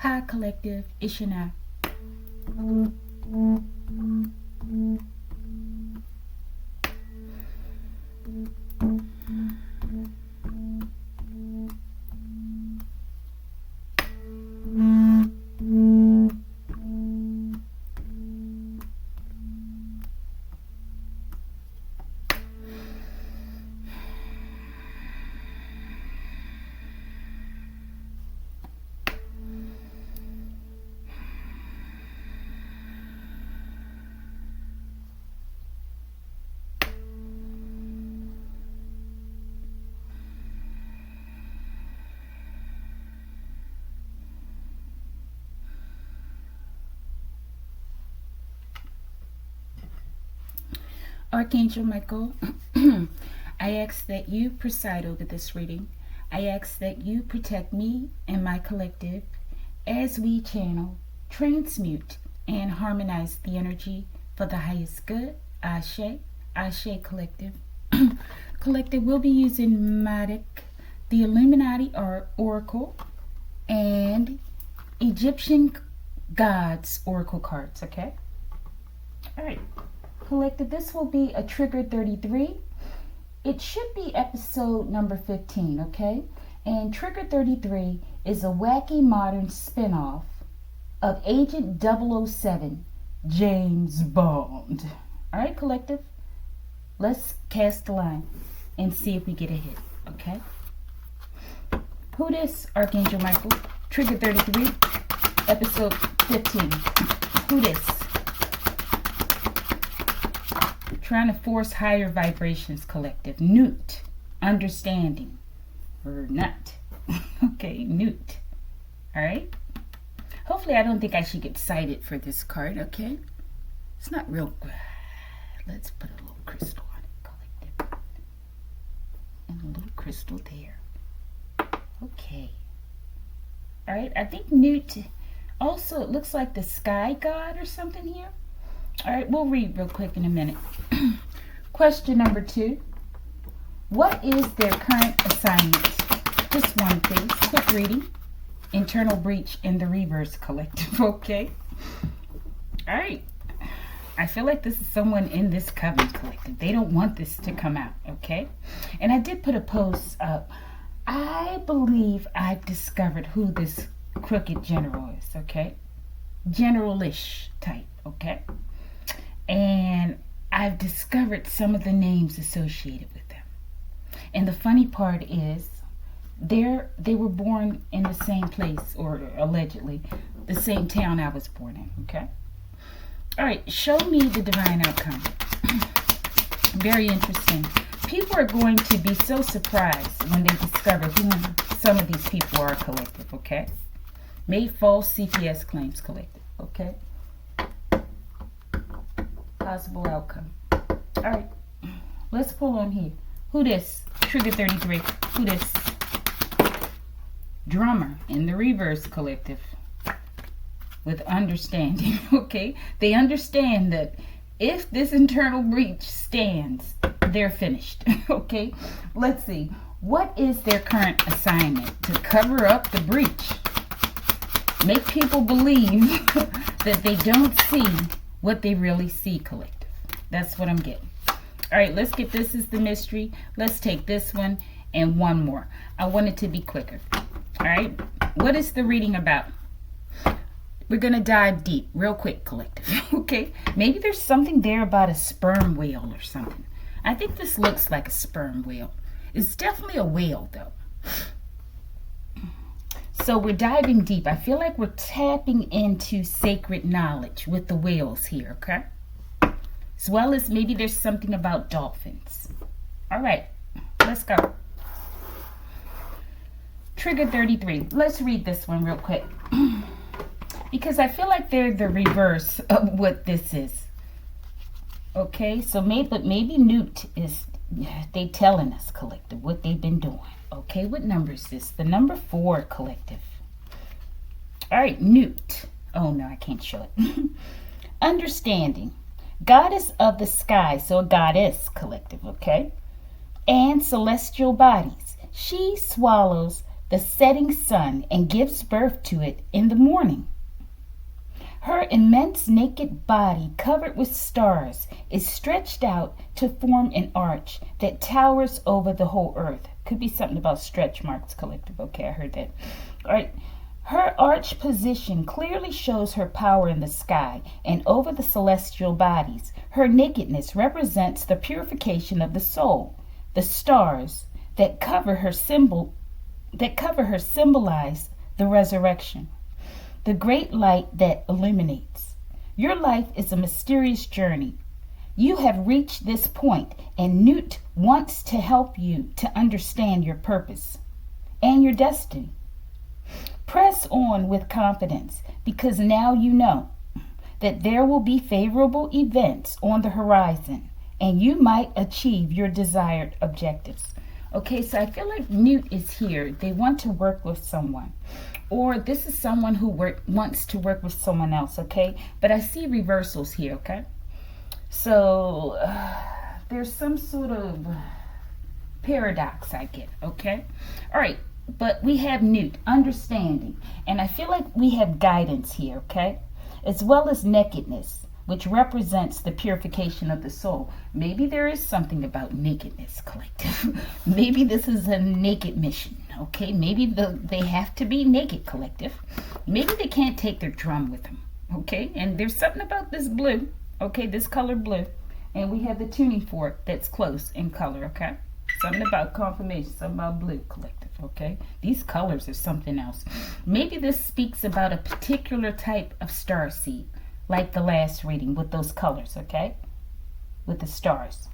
Hi, collective. It's your now. Archangel Michael, I ask that you preside over this reading. I ask that you protect me and my collective as we channel, transmute, and harmonize the energy for the highest good. Ashe, Ashe collective. Collective will be using Matic, the Illuminati Oracle, and Egyptian Gods Oracle cards, okay? All right. Collective, this will be a trigger 33. It should be episode number 15, okay? And trigger 33 is a wacky modern spin-off of Agent 007, James Bond. All right, collective, let's cast the line and see if we get a hit, okay? Who this? Archangel Michael. Trigger 33, episode 15. Who this? Trying to force higher vibrations, collective. Newt, understanding, or not. Okay, Newt. All right. Hopefully, I don't think I should get cited for this card. Okay, it's not real good. Let's put a little crystal on it, collective, and a little crystal there. Okay. All right. I think Newt. Also, it looks like the sky god or something here. All right, we'll read real quick in a minute. Question number 2. What is their current assignment? Just one, please. Quick reading. Internal breach in the reverse, collective. Okay. All right. I feel like this is someone in this coven, collective. They don't want this to come out, okay? And I did put a post up. I believe I've discovered who this crooked general is, okay? General-ish type, okay? And I've discovered some of the names associated with them. And the funny part is they were born in the same place, or allegedly the same town I was born in, okay? All right, show me the divine outcome. Very interesting. People are going to be so surprised when they discover who some of these people are, collective, okay? Made false CPS claims, collective, okay? Possible outcome. All right, let's pull on here. Who this? Trigger 33. Who this? Drummer in the reverse, collective, with understanding. Okay, they understand that if this internal breach stands, they're finished. Okay, let's see. What is their current assignment? To cover up the breach, make people believe that they don't see what they really see, collective. That's what I'm getting. All right, let's get this is the mystery. Let's take this one and one more. I want it to be quicker. All right, what is the reading about? We're going to dive deep real quick, collective. Okay, maybe there's something there about a sperm whale or something. I think this looks like a sperm whale. It's definitely a whale, though. So we're diving deep. I feel like we're tapping into sacred knowledge with the whales here, okay? As well as maybe there's something about dolphins. All right, let's go. Trigger 33. Let's read this one real quick. Because I feel like they're the reverse of what this is. Okay, so maybe Newt is, they telling us, collective, what they've been doing. Okay, what number is this? The number 4, collective. All right, Newt. Oh, no, I can't show it. Understanding. Goddess of the sky, so a goddess, collective, okay? And celestial bodies. She swallows the setting sun and gives birth to it in the morning. Her immense naked body, covered with stars, is stretched out to form an arch that towers over the whole earth. Could be something about stretch marks collective. Okay, I heard that. All right. Her arch position clearly shows her power in the sky and over the celestial bodies. Her nakedness represents the purification of the soul. The stars that cover her symbolize the resurrection, the great light that illuminates. Your life is a mysterious journey. You have reached this point, and Newt wants to help you to understand your purpose and your destiny. Press on with confidence, because now you know that there will be favorable events on the horizon, and you might achieve your desired objectives. Okay, so I feel like Newt is here. They want to work with someone. Or this is someone who wants to work with someone else, okay? But I see reversals here, okay? So there's some sort of paradox I get, okay? All right, but we have Newt, understanding. And I feel like we have guidance here, okay? As well as nakedness, which represents the purification of the soul. Maybe there is something about nakedness, collective. Maybe this is a naked mission, okay? Maybe they have to be naked, collective. Maybe they can't take their drum with them, okay? And there's something about this blue, okay, this color blue. And we have the tuning fork that's close in color, okay? Something about confirmation, something about blue, collective, okay? These colors are something else. Maybe this speaks about a particular type of star seed, like the last reading with those colors, okay? With the stars.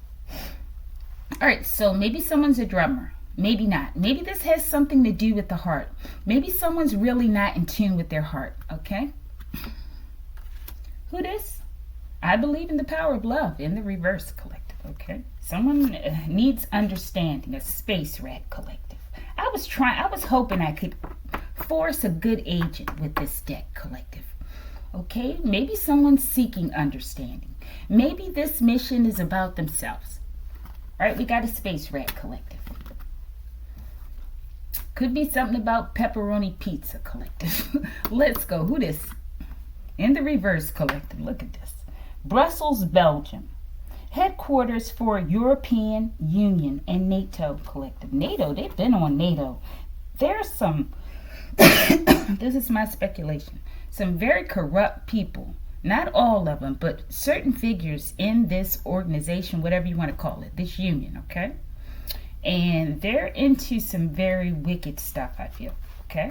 All right, so maybe someone's a drummer. Maybe not. Maybe this has something to do with the heart. Maybe someone's really not in tune with their heart, okay? Who this? I believe in the power of love in the reverse, collective, okay? Someone needs understanding, a space rat, collective. I was hoping I could force a good agent with this deck, collective. Okay, maybe someone's seeking understanding. Maybe this mission is about themselves. All right, we got a space rat, collective. Could be something about pepperoni pizza, collective. Let's go. Who this? In the reverse, collective. Look at this. Brussels, Belgium. Headquarters for European Union and NATO, collective. NATO, they've been on NATO. There's some, this is my speculation, some very corrupt people, not all of them, but certain figures in this organization, whatever you want to call it, this union, okay? And they're into some very wicked stuff, I feel, okay?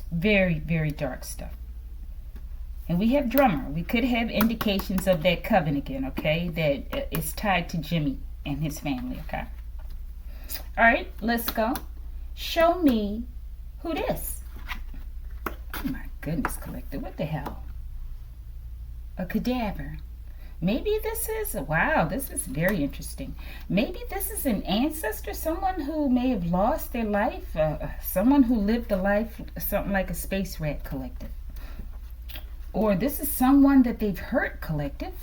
Very, very dark stuff. And we have drummer. We could have indications of that coven again, okay? That is tied to Jimmy and his family, okay? All right, let's go. Show me who this. Oh my goodness, collective. What the hell? A cadaver. Maybe this is, wow, this is very interesting. Maybe this is an ancestor, someone who may have lost their life, someone who lived a life, something like a space rat, collective. Or this is someone that they've hurt, collective.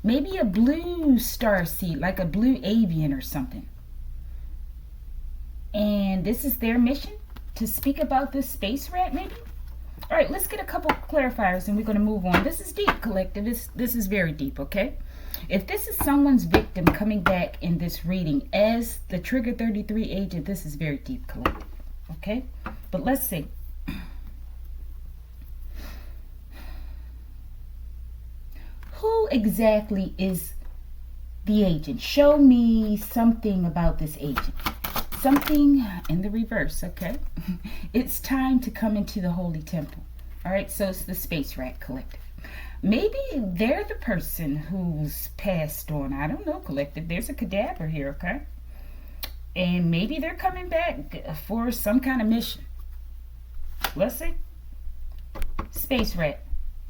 Maybe a blue star seed, like a blue avian or something. And this is their mission, to speak about this space rat, maybe? All right, let's get a couple clarifiers and we're going to move on. This is deep, collective. This is very deep, okay? If this is someone's victim coming back in this reading as the Trigger 33 agent, this is very deep, collective, okay? But let's see. Who exactly is the agent? Show me something about this agent. Something in the reverse, okay? It's time to come into the holy temple. All right, so it's the space rat, collective. Maybe they're the person who's passed on. I don't know, collective. There's a cadaver here, okay? And maybe they're coming back for some kind of mission. Let's see. Space rat.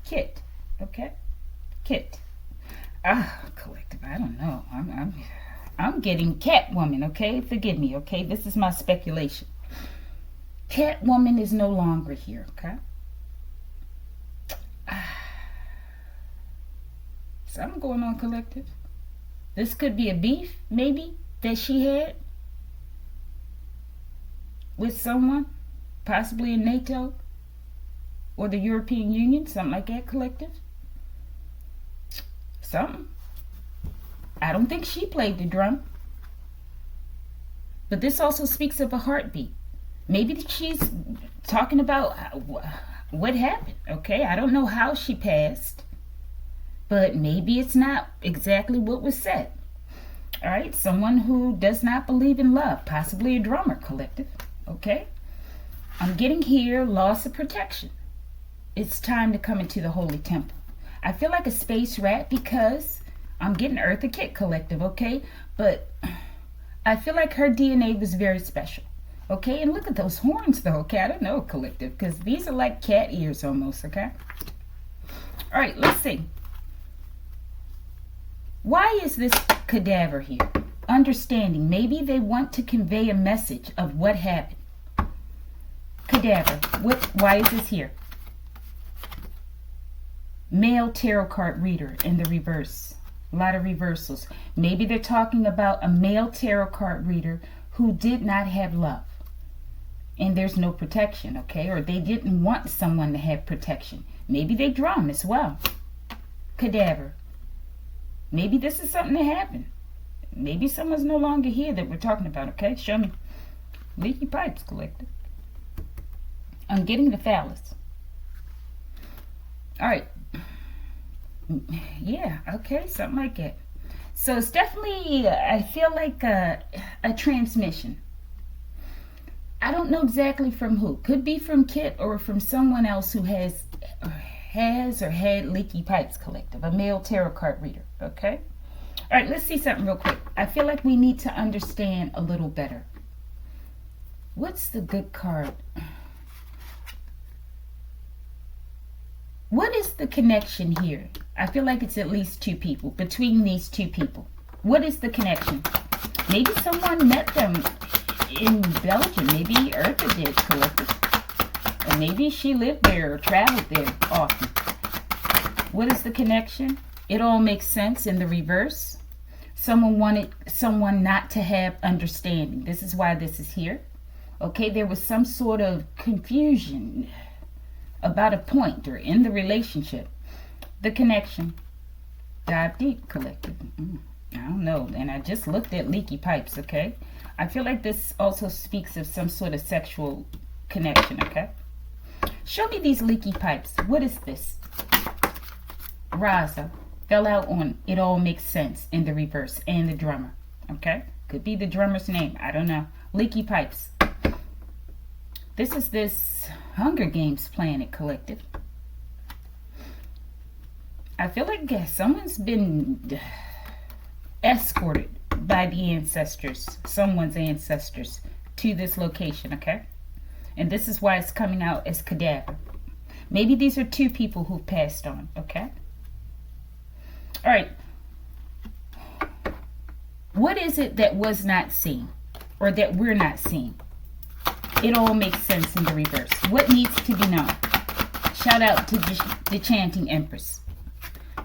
Kit, okay? Kit. Collective, I don't know. I'm getting Catwoman, okay? Forgive me, okay? This is my speculation. Catwoman is no longer here, okay? Something going on, collective. This could be a beef, maybe, that she had. with someone, possibly in NATO or the European Union, something like that, collective. Something. I don't think she played the drum. But this also speaks of a heartbeat. Maybe she's talking about what happened, okay? I don't know how she passed, but maybe it's not exactly what was said. All right, someone who does not believe in love, possibly a drummer, collective, okay? I'm getting here, loss of protection. It's time to come into the holy temple. I feel like a space rat because I'm getting Eartha Kitt, collective, okay? But I feel like her DNA was very special, okay? And look at those horns, though, okay? I don't know, collective, because these are like cat ears almost, okay? All right, let's see. Why is this cadaver here? Understanding. Maybe they want to convey a message of what happened. Cadaver. Why is this here? Male tarot card reader in the reverse. A lot of reversals. Maybe they're talking about a male tarot card reader who did not have love. And there's no protection, okay? Or they didn't want someone to have protection. Maybe they drum as well. Cadaver. Maybe this is something that happened. Maybe someone's no longer here that we're talking about, okay? Show me. Leaky pipes, collective. I'm getting the phallus. All right. Yeah, okay, something like that. So it's definitely, I feel like a transmission. I don't know exactly from who. Could be from Kit or from someone else who has or had leaky pipes, collective. A male tarot card reader, okay? All right, let's see something real quick. I feel like we need to understand a little better. What's the good card? What is the connection here? I feel like it's at least two people, between these two people. What is the connection? Maybe someone met them in Belgium. Maybe Eartha did, collective. Or maybe she lived there or traveled there often. What is the connection? It all makes sense in the reverse. Someone wanted someone not to have understanding. This is why this is here. Okay, there was some sort of confusion about a point or in the relationship. The connection. Dive deep, collective. I don't know. And I just looked at leaky pipes, okay? I feel like this also speaks of some sort of sexual connection, okay? Show me these leaky pipes. What is this? Raza. Fell out on It All Makes Sense in the reverse. And the drummer, okay? Could be the drummer's name. I don't know. Leaky pipes. This is this Hunger Games planet, collective. I feel like someone's been escorted by the ancestors, someone's ancestors, to this location, okay? And this is why it's coming out as cadaver. Maybe these are two people who passed on, okay? All right. What is it that was not seen or that we're not seeing? It all makes sense in the reverse. What needs to be known? Shout out to the Chanting Empress.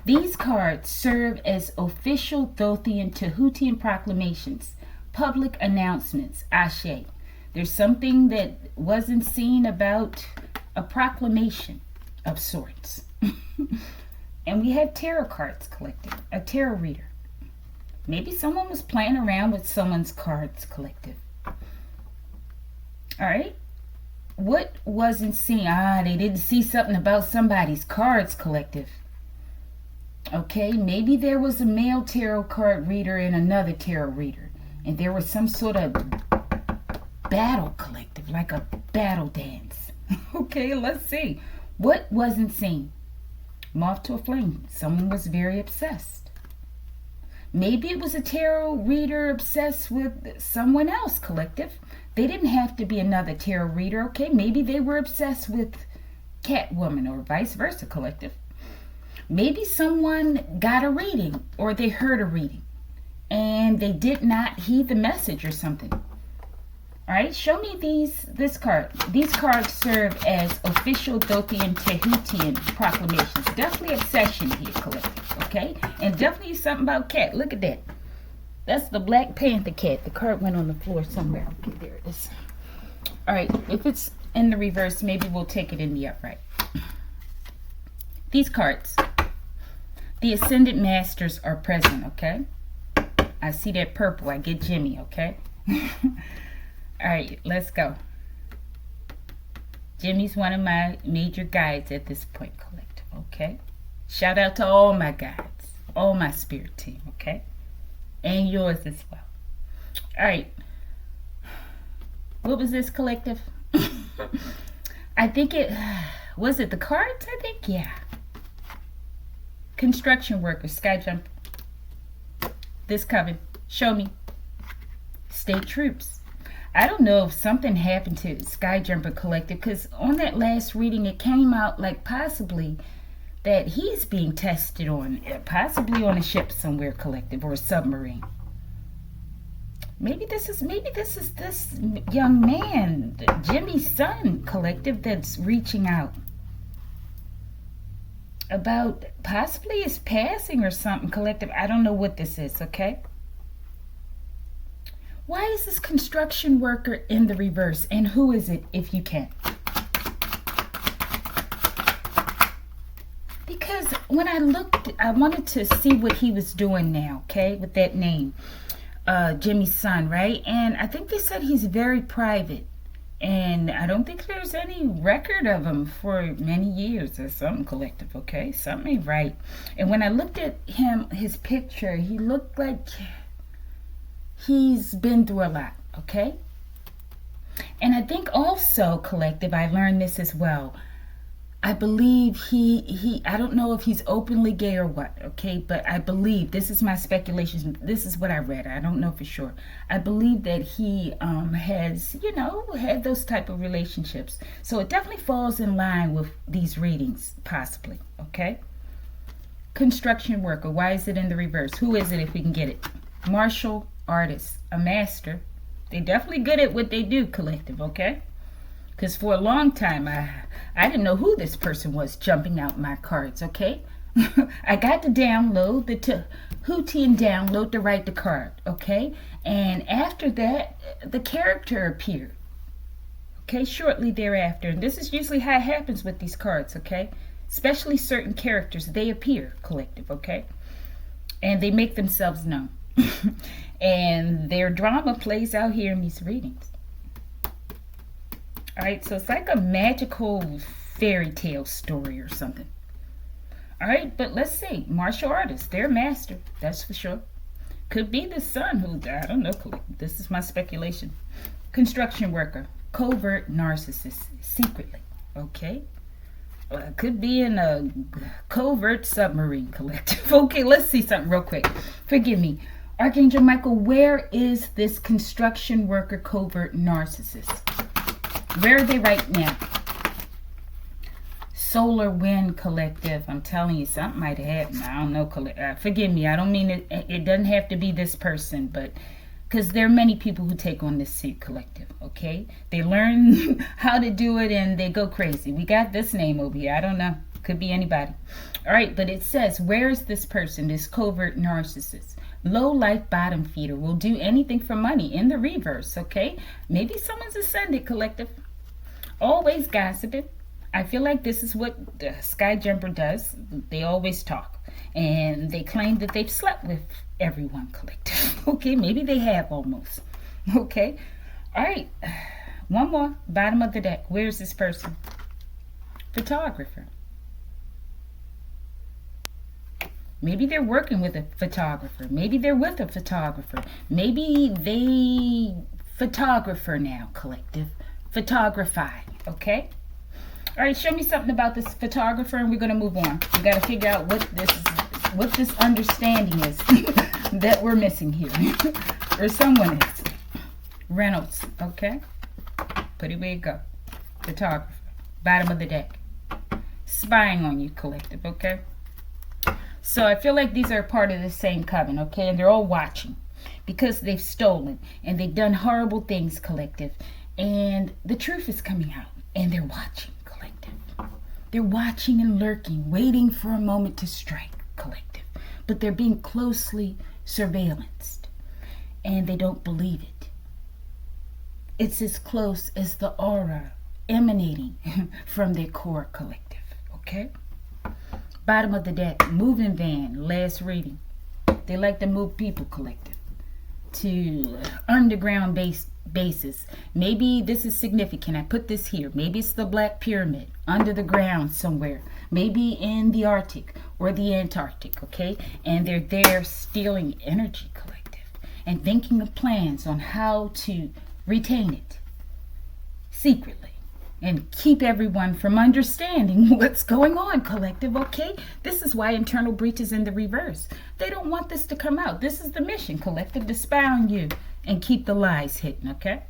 These cards serve as official Thothian Tahutian proclamations, public announcements, Ashe. There's something that wasn't seen about a proclamation of sorts. And we have tarot cards collected, a tarot reader. Maybe someone was playing around with someone's cards collective. All right. What wasn't seen? They didn't see something about somebody's cards collective. Okay, maybe there was a male tarot card reader and another tarot reader. And there was some sort of battle collective, like a battle dance. Okay, let's see. What wasn't seen? Moth to a flame. Someone was very obsessed. Maybe it was a tarot reader obsessed with someone else, collective. They didn't have to be another tarot reader, okay? Maybe they were obsessed with Catwoman or vice versa, collective. Maybe someone got a reading or they heard a reading and they did not heed the message or something. All right, show me this card. These cards serve as official Thothian Tahutian proclamations. Definitely obsession here, collective, okay? And definitely something about cat. Look at that. That's the Black Panther cat. The card went on the floor somewhere. Okay, there it is. All right, if it's in the reverse, maybe we'll take it in the upright. These cards, the Ascended Masters are present, okay? I see that purple. I get Jimmy, okay? All right, let's go. Jimmy's one of my major guides at this point, collective, okay? Shout out to all my guides, all my spirit team, okay? And yours as well. All right. What was this, collective? I think it... Was it the cards? I think, yeah. Construction worker, sky jump. This coven. Show me. State troops. I don't know if something happened to Sky Jumper Collective, because on that last reading it came out like possibly that he's being tested on, possibly on a ship somewhere, collective, or a submarine. Maybe this is this young man, Jimmy's son, collective, that's reaching out about possibly his passing or something, collective. I don't know what this is, okay? Why is this construction worker in the reverse? And who is it, if you can? Because when I looked, I wanted to see what he was doing now, okay, with that name, Jimmy's son, right? And I think they said he's very private. And I don't think there's any record of him for many years or something, collective, okay? Something ain't right. And when I looked at him, his picture, he looked like... he's been through a lot, okay? And I think also, collective, I learned this as well. I believe he I don't know if he's openly gay or what, okay? But I believe, this is my speculation, this is what I read, I don't know for sure. I believe that he has, you know, had those type of relationships. So it definitely falls in line with these readings, possibly, okay? Construction worker, why is it in the reverse? Who is it, if we can get it? Martial artist, a master. They definitely good at what they do, collective, okay? Because for a long time I didn't know who this person was jumping out my cards, okay? I got to download the Hootie and download to write the card, okay? And after that, the character appeared, okay, shortly thereafter. And this is usually how it happens with these cards, okay? Especially certain characters, they appear, collective, okay? And they make themselves known. And their drama plays out here in these readings. Alright, so it's like a magical fairy tale story or something. Alright, but let's see. Martial artists, they're master, that's for sure. Could be the son who, I don't know, this is my speculation. Construction worker, covert narcissist, secretly, okay? Could be in a covert submarine, collective. Okay, let's see something real quick. Forgive me. Archangel Michael, where is this construction worker covert narcissist? Where are they right now? Solar Wind Collective. I'm telling you, something might have happened. I don't know. Forgive me. I don't mean it. It doesn't have to be this person, but because there are many people who take on this suit, collective. Okay, they learn how to do it and they go crazy. We got this name over here. I don't know. Could be anybody. All right, but it says, where is this person? This covert narcissist. Low life bottom feeder will do anything for money in the reverse, okay? Maybe someone's ascended, collective. Always gossiping. I feel like this is what the Sky Jumper does. They always talk. And they claim that they've slept with everyone, collective. Okay, maybe they have almost. Okay. All right. One more. Bottom of the deck. Where's this person? Photographer. Maybe they're working with a photographer. Maybe they're with a photographer. Maybe they photographer now, collective. Photography, okay? All right, show me something about this photographer and we're going to move on. We got to figure out what this understanding is that we're missing here. Or someone is. Reynolds, okay? Put it where you go. Photographer. Bottom of the deck. Spying on you, collective, okay? So I feel like these are part of the same coven, okay? And they're all watching because they've stolen and they've done horrible things, collective. And the truth is coming out and they're watching, collective. They're watching and lurking, waiting for a moment to strike, collective. But they're being closely surveillanced and they don't believe it. It's as close as the aura emanating from their core collective, okay? Bottom of the deck, moving van, last reading. They like to move people collective to underground bases. Maybe this is significant. I put this here. Maybe it's the Black Pyramid under the ground somewhere. Maybe in the Arctic or the Antarctic, okay? And they're there stealing energy collective and thinking of plans on how to retain it secretly and keep everyone from understanding what's going on collective, okay? This is why internal breach is in the reverse. They don't want this to come out. This is the mission collective, to spy on you and keep the lies hidden, okay?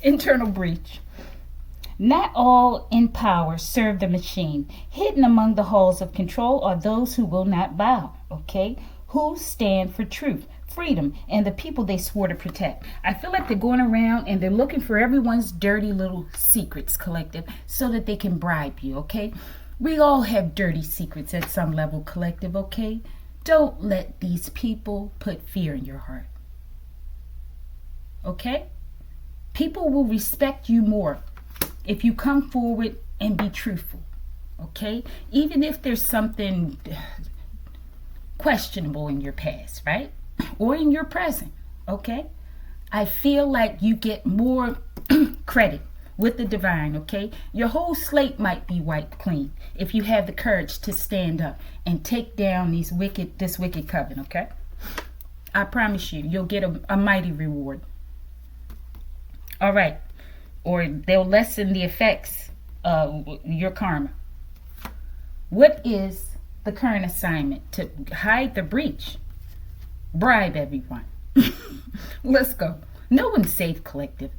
Internal breach. Not all in power serve the machine. Hidden among the halls of control are those who will not bow, okay? Who stand for truth, freedom, and the people they swore to protect. I feel like they're going around and they're looking for everyone's dirty little secrets collective so that they can bribe you, okay? We all have dirty secrets at some level collective, okay? Don't let these people put fear in your heart, okay? People will respect you more if you come forward and be truthful, okay? Even if there's something questionable in your past, right? Or in your present, okay? I feel like you get more credit with the divine, okay? Your whole slate might be wiped clean if you have the courage to stand up and take down this wicked coven, okay? I promise you, you'll get a mighty reward. All right. Or they'll lessen the effects of your karma. What is the current assignment? To hide the breach. Bribe everyone. Let's go. No one's safe collective.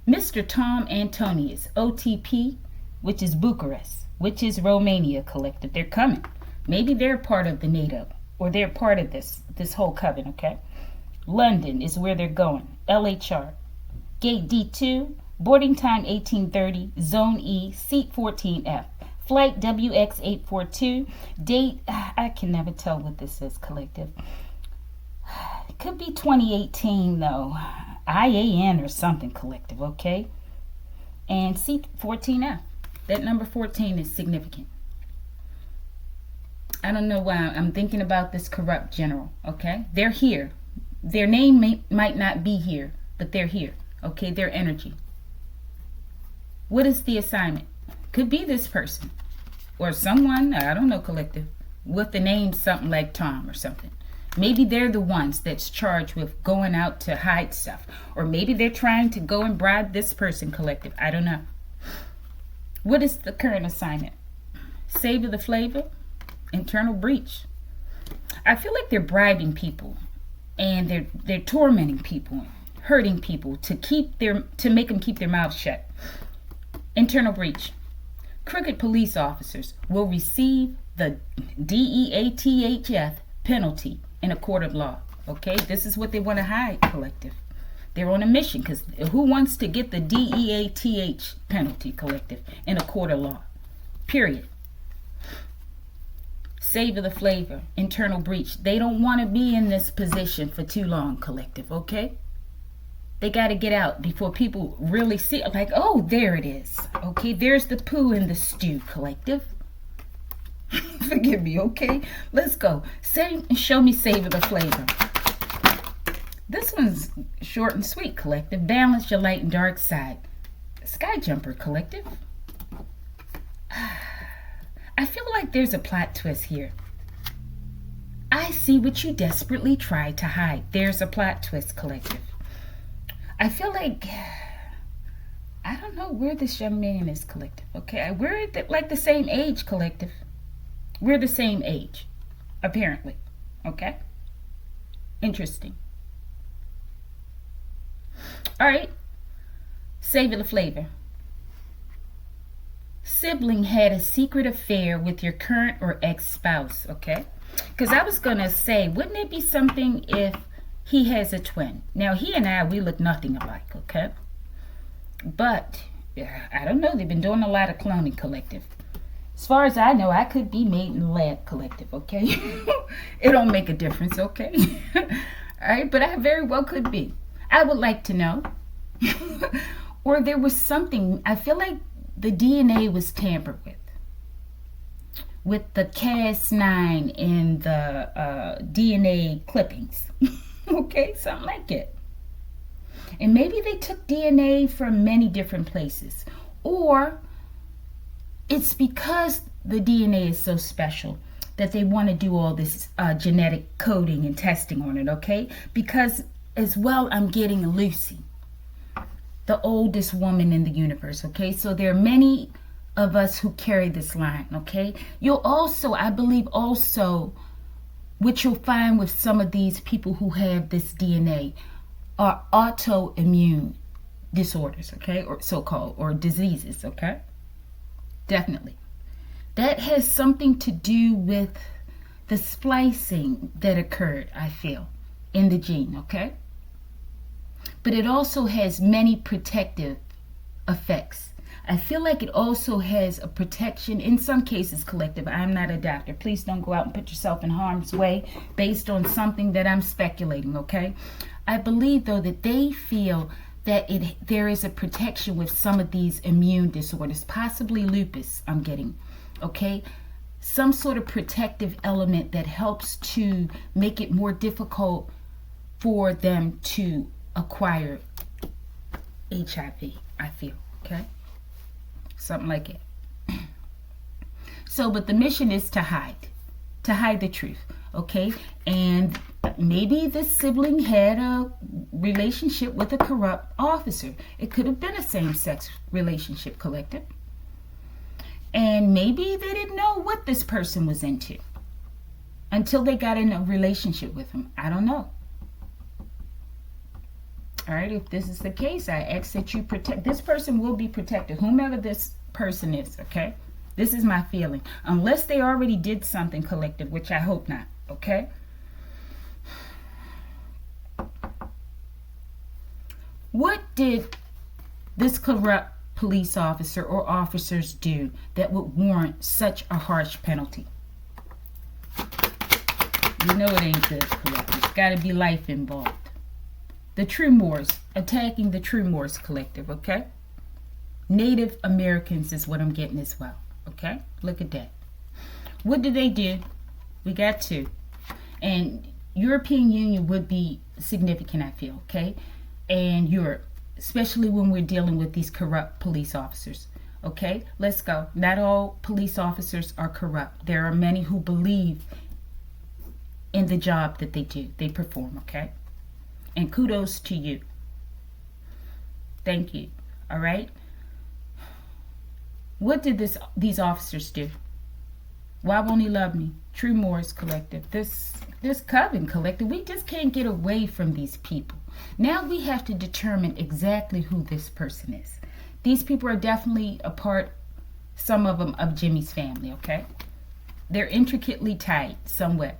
Mr. Tom Antonius, OTP, which is Bucharest, which is Romania collective. They're coming. Maybe they're part of the NATO, or they're part of this whole coven, okay? London is where they're going. LHR. Gate D2, boarding time 1830, Zone E, seat 14F. Flight WX842, date, I can never tell what this is, collective. It could be 2018 though. IAN or something collective, okay? And seat 14F. That number 14 is significant. I don't know why I'm thinking about this corrupt general, okay? They're here. Their name might not be here, but they're here, okay? Their energy. What is the assignment? Could be this person or someone, I don't know, collective, with the name something like Tom or something. Maybe they're the ones that's charged with going out to hide stuff. Or maybe they're trying to go and bribe this person collective. I don't know. What is the current assignment? Savor the flavor? Internal breach. I feel like they're bribing people and they're tormenting people, hurting people to make them keep their mouths shut. Internal breach. Crooked police officers will receive the DEATHF penalty in a court of law. Okay, this is what they want to hide, collective. They're on a mission because who wants to get the DEATH penalty, collective, in a court of law? Period. Savor the flavor. Internal breach. They don't want to be in this position for too long, collective. Okay. They got to get out before people really see it. Like, oh, there it is. Okay, there's the poo in the stew, collective. Forgive me, okay? Let's go. Show me savor the flavor. This one's short and sweet, collective. Balance your light and dark side. Sky jumper, collective. I feel like there's a plot twist here. I see what you desperately tried to hide. There's a plot twist, collective. I feel like, I don't know where this young man is, collective, okay? We're like the same age, collective. We're the same age, apparently, okay? Interesting. All right, savor the flavor. Sibling had a secret affair with your current or ex-spouse, okay? Because I was going to say, wouldn't it be something if he has a twin? Now, he and I, we look nothing alike, okay? But, I don't know, they've been doing a lot of cloning, collective. As far as I know, I could be made in the lab, collective, okay? It don't make a difference, okay? All right, but I very well could be. I would like to know. Or there was something, I feel like the DNA was tampered with the Cas9 and the DNA clippings. Okay, something like it. And maybe they took DNA from many different places. Or it's because the DNA is so special that they want to do all this genetic coding and testing on it, okay? Because as well, I'm getting Lucy, the oldest woman in the universe, okay? So there are many of us who carry this line, okay? You'll also, I believe also, what you'll find with some of these people who have this DNA are autoimmune disorders, okay? Or so-called, or diseases, okay? Definitely. That has something to do with the splicing that occurred, I feel, in the gene, okay? But it also has many protective effects. I feel like it also has a protection, in some cases, collective. I'm not a doctor. Please don't go out and put yourself in harm's way based on something that I'm speculating, okay? I believe, though, that they feel that there is a protection with some of these immune disorders, possibly lupus, I'm getting, okay? Some sort of protective element that helps to make it more difficult for them to acquire HIV, I feel, okay? Something like it. So, but the mission is to hide the truth, okay? And maybe this sibling had a relationship with a corrupt officer. It could have been a same-sex relationship, collective. And maybe they didn't know what this person was into until they got in a relationship with him. I don't know. All right, if this is the case, I ask that you protect. This person will be protected, whomever this person is, okay? This is my feeling. Unless they already did something, collective, which I hope not, okay? What did this corrupt police officer or officers do that would warrant such a harsh penalty? You know it ain't good, collective. It's got to be life involved. The True Moors, attacking the True Moors collective, okay? Native Americans is what I'm getting as well, okay? Look at that. What did they do? We got two. And European Union would be significant, I feel, okay? And Europe, especially when we're dealing with these corrupt police officers, okay? Let's go. Not all police officers are corrupt. There are many who believe in the job that they perform, okay? And kudos to you. Thank you. All right. What did these officers do? Why won't he love me? True Moors collective. This coven collective. We just can't get away from these people. Now we have to determine exactly who this person is. These people are definitely a part, some of them, of Jimmy's family. Okay. They're intricately tied somewhere.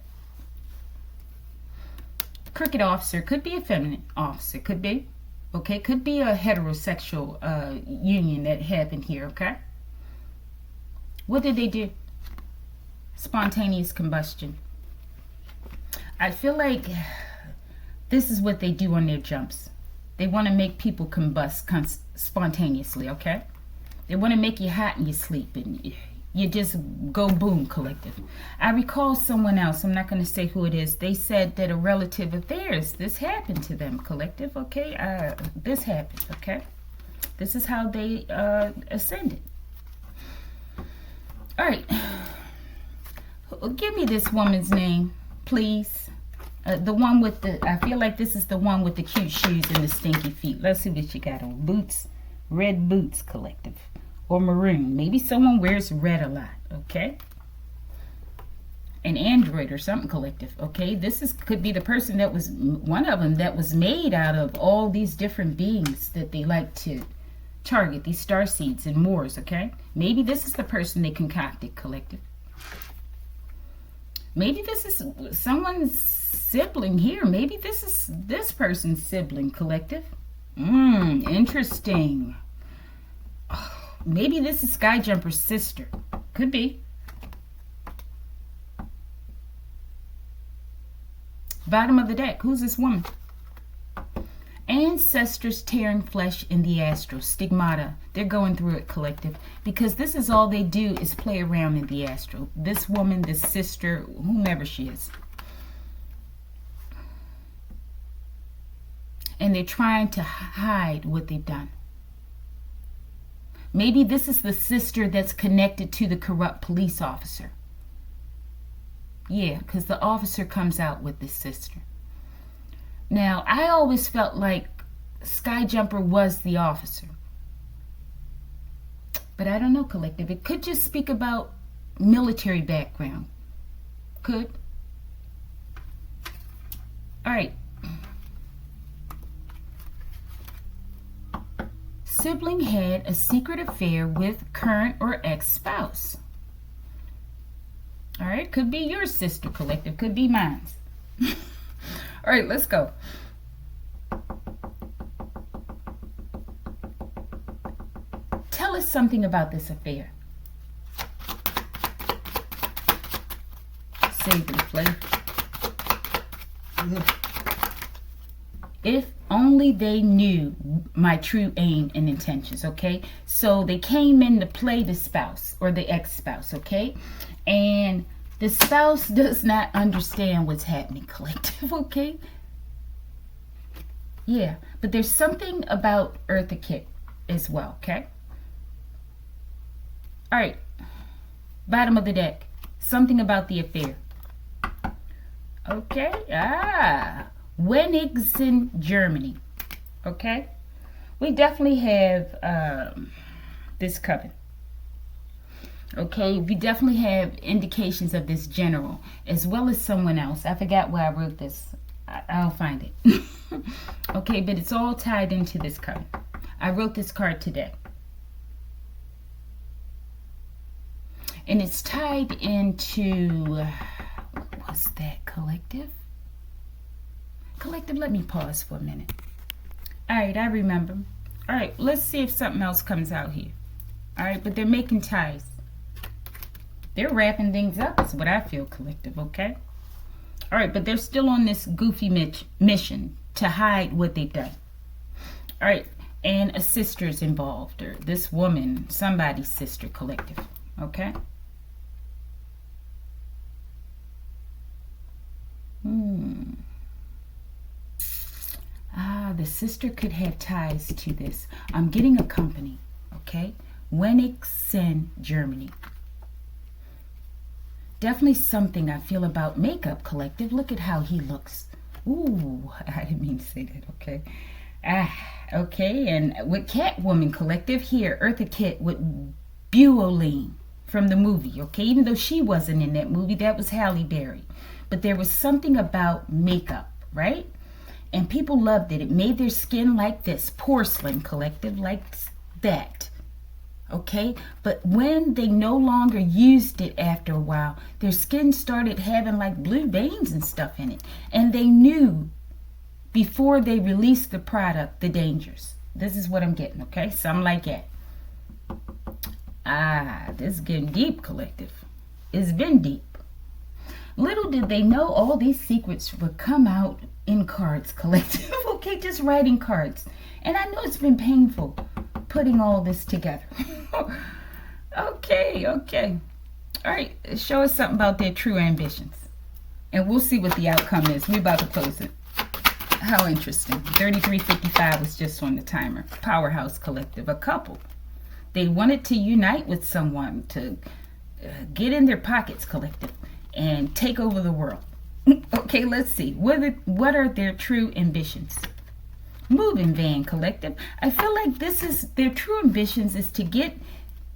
Crooked officer could be a feminine officer, could be, okay, could be a heterosexual union that happened here, okay? What did they do? Spontaneous combustion. I feel like this is what they do on their jumps. They want to make people combust spontaneously, okay? They want to make you hot in your sleep and you just go boom, collective. I recall someone else, I'm not going to say who it is, they said that a relative of theirs, this happened to them, collective, okay? This happened, okay? This is how they ascended. All right. Give me this woman's name, please. The one with the, I feel like this is the one with the cute shoes and the stinky feet. Let's see what she got on. Boots, red boots, collective. Or maroon. Maybe someone wears red a lot, okay? An android or something, collective, okay? Could be the person that was, one of them that was made out of all these different beings that they like to target, these star seeds and Moors, okay? Maybe this is the person they concocted, collective. Maybe this is someone's sibling here. Maybe this is this person's sibling, collective. Interesting. Maybe this is Skyjumper's sister. Could be. Bottom of the deck. Who's this woman? Ancestors tearing flesh in the astral. Stigmata. They're going through it, collective. Because this is all they do is play around in the astral. This woman, this sister, whomever she is. And they're trying to hide what they've done. Maybe this is the sister that's connected to the corrupt police officer. Yeah, because the officer comes out with this sister. Now, I always felt like Skyjumper was the officer. But I don't know, collective. It could just speak about military background. Could. All right. Sibling had a secret affair with current or ex-spouse. All right, could be your sister, collective, could be mine. All right, let's go. Tell us something about this affair. Save and play. If only they knew my true aim and intentions, okay? So they came in to play the spouse or the ex-spouse, okay? And the spouse does not understand what's happening, collective, okay? Yeah, but there's something about Eartha Kitt as well, okay? All right, bottom of the deck. Something about the affair. Okay, Wennigsen, Germany. Okay, we definitely have this coming. Okay, we definitely have indications of this general as well as someone else. I forgot where I wrote this. I'll find it. Okay, but it's all tied into this card. I wrote this card today. And it's tied into, what was that, collective? Collective, let me pause for a minute. All right, I remember. All right, let's see if something else comes out here. All right, but they're making ties. They're wrapping things up is what I feel, collective, okay? All right, but they're still on this goofy mission to hide what they've done. All right, and a sister's involved, or this woman, somebody's sister, collective, okay? The sister could have ties to this. I'm getting a company, okay? Wennigsen, Germany. Definitely something I feel about makeup, collective. Look at how he looks. Ooh, I didn't mean to say that, okay? Okay, and with Catwoman, collective, here, Eartha Kitt with Bueline from the movie, okay? Even though she wasn't in that movie, that was Halle Berry. But there was something about makeup, right? And people loved it. It made their skin like this, porcelain, collective, like that. Okay? But when they no longer used it after a while, their skin started having like blue veins and stuff in it. And they knew before they released the product, the dangers. This is what I'm getting, okay? Something like that. This is getting deep, collective. It's been deep. Little did they know all these secrets would come out in cards, collective. Okay, just writing cards. And I know it's been painful putting all this together. Okay. All right, show us something about their true ambitions. And we'll see what the outcome is. We're about to close it. How interesting. 33:55 was just on the timer. Powerhouse, collective. A couple. They wanted to unite with someone to get in their pockets, collective, and take over the world. Okay, let's see. What are their true ambitions? Moving van, collective. I feel like this is their true ambitions is to get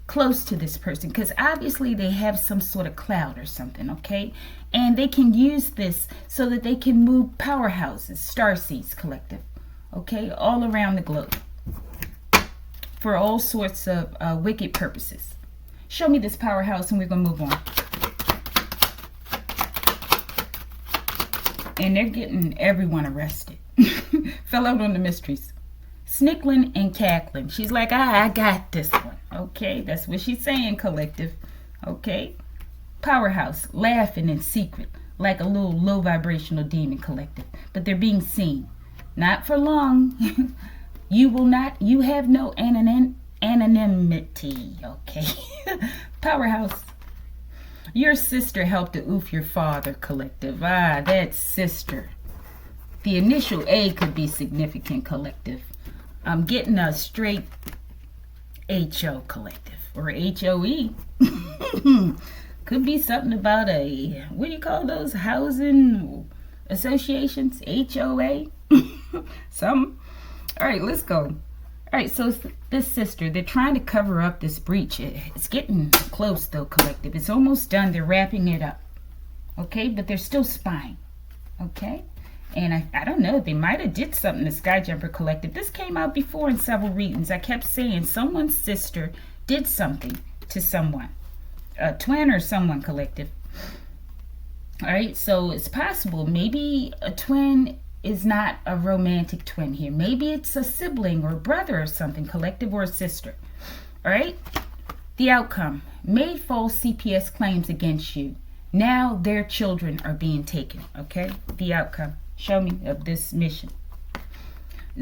close to this person because obviously they have some sort of cloud or something, okay? And they can use this so that they can move powerhouses, starseeds, collective, okay, all around the globe for all sorts of wicked purposes. Show me this powerhouse and we're going to move on. And they're getting everyone arrested. Fell out on the mysteries. Snickling and cackling. She's like, I got this one. Okay, that's what she's saying, collective. Okay. Powerhouse, laughing in secret, like a little low vibrational demon, collective. But they're being seen. Not for long. You have no anonymity, okay? Powerhouse. Your sister helped to oof your father, collective. Ah, that's sister. The initial A could be significant, collective. I'm getting a straight HO, collective, or HOE. Could be something about what do you call those housing associations? HOA? Some. All right, let's go. All right, so this sister, they're trying to cover up this breach. It's getting close, though, collective. It's almost done. They're wrapping it up. Okay, but they're still spying. Okay? And I don't know, they might have did something to Skyjumper collective. This came out before in several readings. I kept saying someone's sister did something to someone. A twin or someone, collective. All right, so it's possible. Maybe a twin is not a romantic twin here. Maybe it's a sibling or brother or something, collective, or a sister. All right, the outcome. Made false CPS claims against you. Now their children are being taken. Okay, the outcome. Show me of this mission.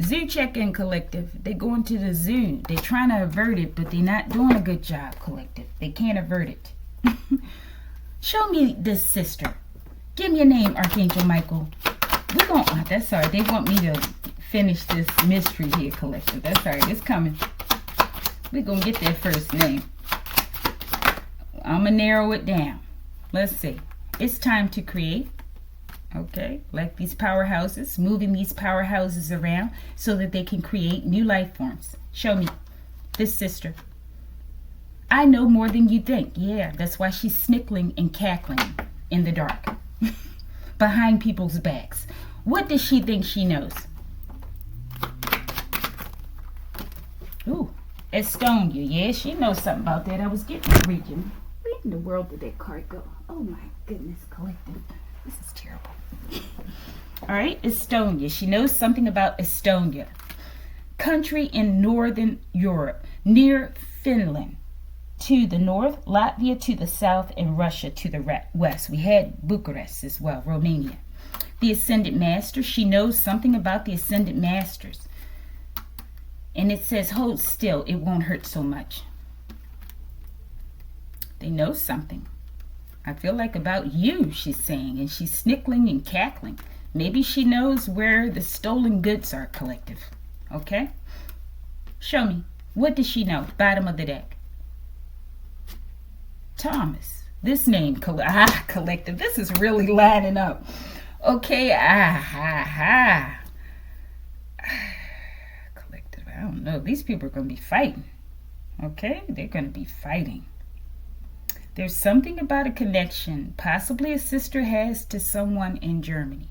Zoo check-in, collective. They're going to the zoo. They're trying to avert it, but they're not doing a good job, collective. They can't avert it. Show me this sister. Give me a name, Archangel Michael. We're going, oh, that's all right. They want me to finish this mystery here, collective. That's all right. It's coming. We're going to get their first name. I'm going to narrow it down. Let's see. It's time to create. Okay, like these powerhouses, moving these powerhouses around so that they can create new life forms. Show me this sister. I know more than you think. Yeah, that's why she's snickling and cackling in the dark behind people's backs. What does she think she knows? Ooh, Estonia. Yeah, she knows something about that. I was getting a region. Where in the world did that card go? Oh my goodness, collective. This is terrible. All right, Estonia. She knows something about Estonia. Country in Northern Europe, near Finland to the north, Latvia to the south, and Russia to the west. We had Bucharest as well, Romania. The Ascended Master. She knows something about the Ascended Masters. And it says, hold still, it won't hurt so much. They know something. I feel like about you, she's saying, and she's snickling and cackling. Maybe she knows where the stolen goods are, collective. Okay? Show me. What does she know? Bottom of the deck. Thomas. This name, collective. This is really lining up. Okay, collective, I don't know. These people are going to be fighting. Okay? They're going to be fighting. There's something about a connection possibly a sister has to someone in Germany.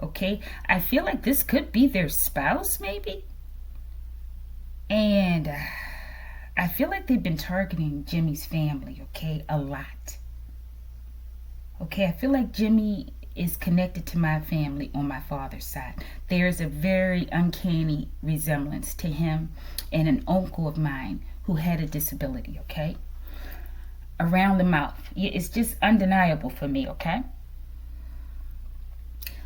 Okay? I feel like this could be their spouse, maybe. And I feel like they've been targeting Jimmy's family, okay? A lot. Okay? I feel like Jimmy is connected to my family on my father's side. There's a very uncanny resemblance to him and an uncle of mine who had a disability, okay? Around the mouth. It's just undeniable for me, okay?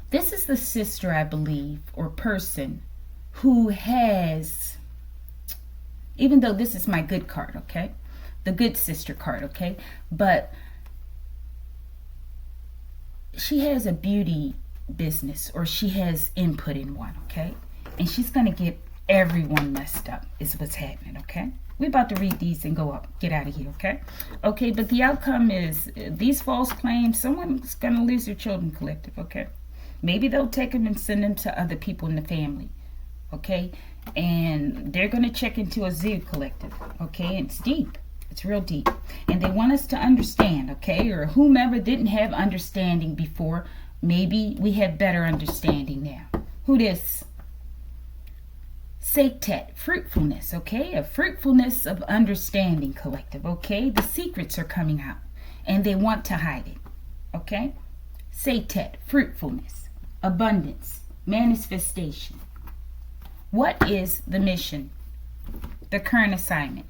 This is the sister, I believe, or person who has, even though this is my good card, okay? The good sister card, okay? But she has a beauty business, or she has input in one, okay? And she's going to get everyone messed up is what's happening, okay? We're about to read these and go up. Get out of here, okay? Okay, but the outcome is these false claims, someone's going to lose their children, collective, okay? Maybe they'll take them and send them to other people in the family, okay? And they're going to check into a zoo, collective, okay? It's deep. It's real deep. And they want us to understand, okay? Or whomever didn't have understanding before, maybe we have better understanding now. Who this? Sektet, fruitfulness, okay? A fruitfulness of understanding, collective, okay? The secrets are coming out, and they want to hide it, okay? Sektet, fruitfulness, abundance, manifestation. What is the mission? The current assignment.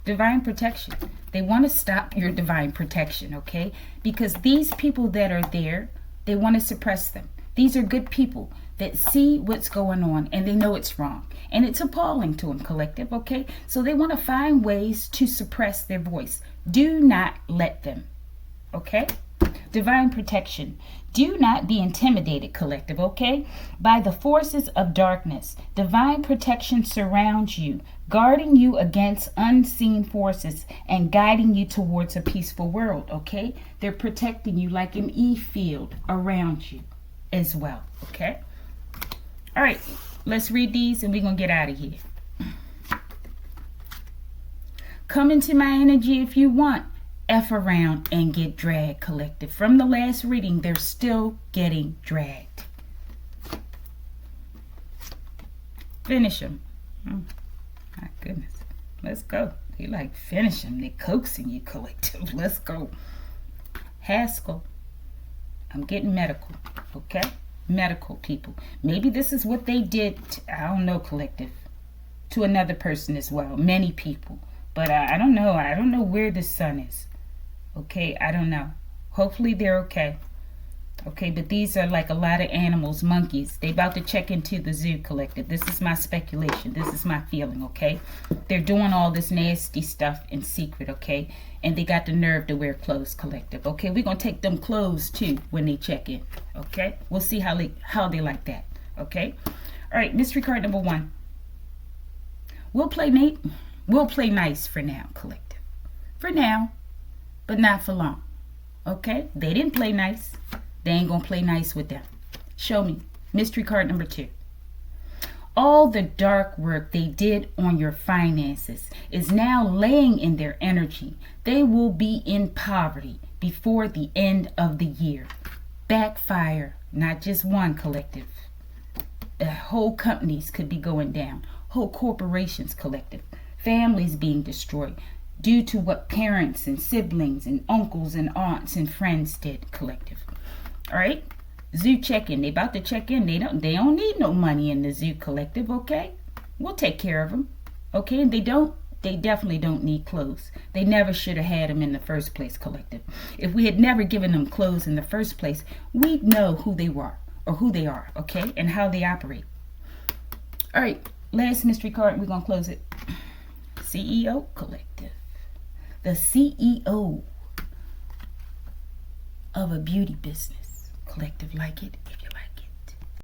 Divine protection. They want to stop your divine protection, okay? Because these people that are there, they want to suppress them. These are good people that see what's going on and they know it's wrong. And it's appalling to them, collective, okay? So they want to find ways to suppress their voice. Do not let them, okay? Divine protection. Do not be intimidated, collective, okay? By the forces of darkness. Divine protection surrounds you, guarding you against unseen forces and guiding you towards a peaceful world, okay? They're protecting you like an E-field around you as well, okay? All right, let's read these and we're going to get out of here. Come into my energy if you want. F around and get dragged, collective. From the last reading, they're still getting dragged. Finish them. Oh, my goodness. Let's go. They like finish them. They're coaxing you, collective. Let's go. Haskell. I'm getting medical. Okay? Medical people. Maybe this is what they did, I don't know, collective, to another person as well. Many people. But I don't know. I don't know where the sun is. Okay, I don't know. Hopefully they're okay. Okay, but these are like a lot of animals, monkeys. They about to check into the zoo, collective. This is my speculation. This is my feeling, okay? They're doing all this nasty stuff in secret, okay? And they got the nerve to wear clothes, collective. Okay, we're going to take them clothes too when they check in, okay? We'll see how they like that, okay? All right, mystery card number 1. We'll play nice for now, collective. For now. But not for long. Okay? They didn't play nice. They ain't gonna play nice with them. Show me. Mystery card number 2. All the dark work they did on your finances is now laying in their energy. They will be in poverty before the end of the year. Backfire. Not just one, collective. Whole companies could be going down. Whole corporations, collective. Families being destroyed. Due to what parents and siblings and uncles and aunts and friends did, collective. All right? Zoo check-in. They about to check in. They don't need no money in the zoo, collective, okay? We'll take care of them. Okay? And they definitely don't need clothes. They never should have had them in the first place, collective. If we had never given them clothes in the first place, we'd know who they were or who they are, okay? And how they operate. All right. Last mystery card. We're going to close it. CEO, collective. The CEO of a beauty business, collective, like it if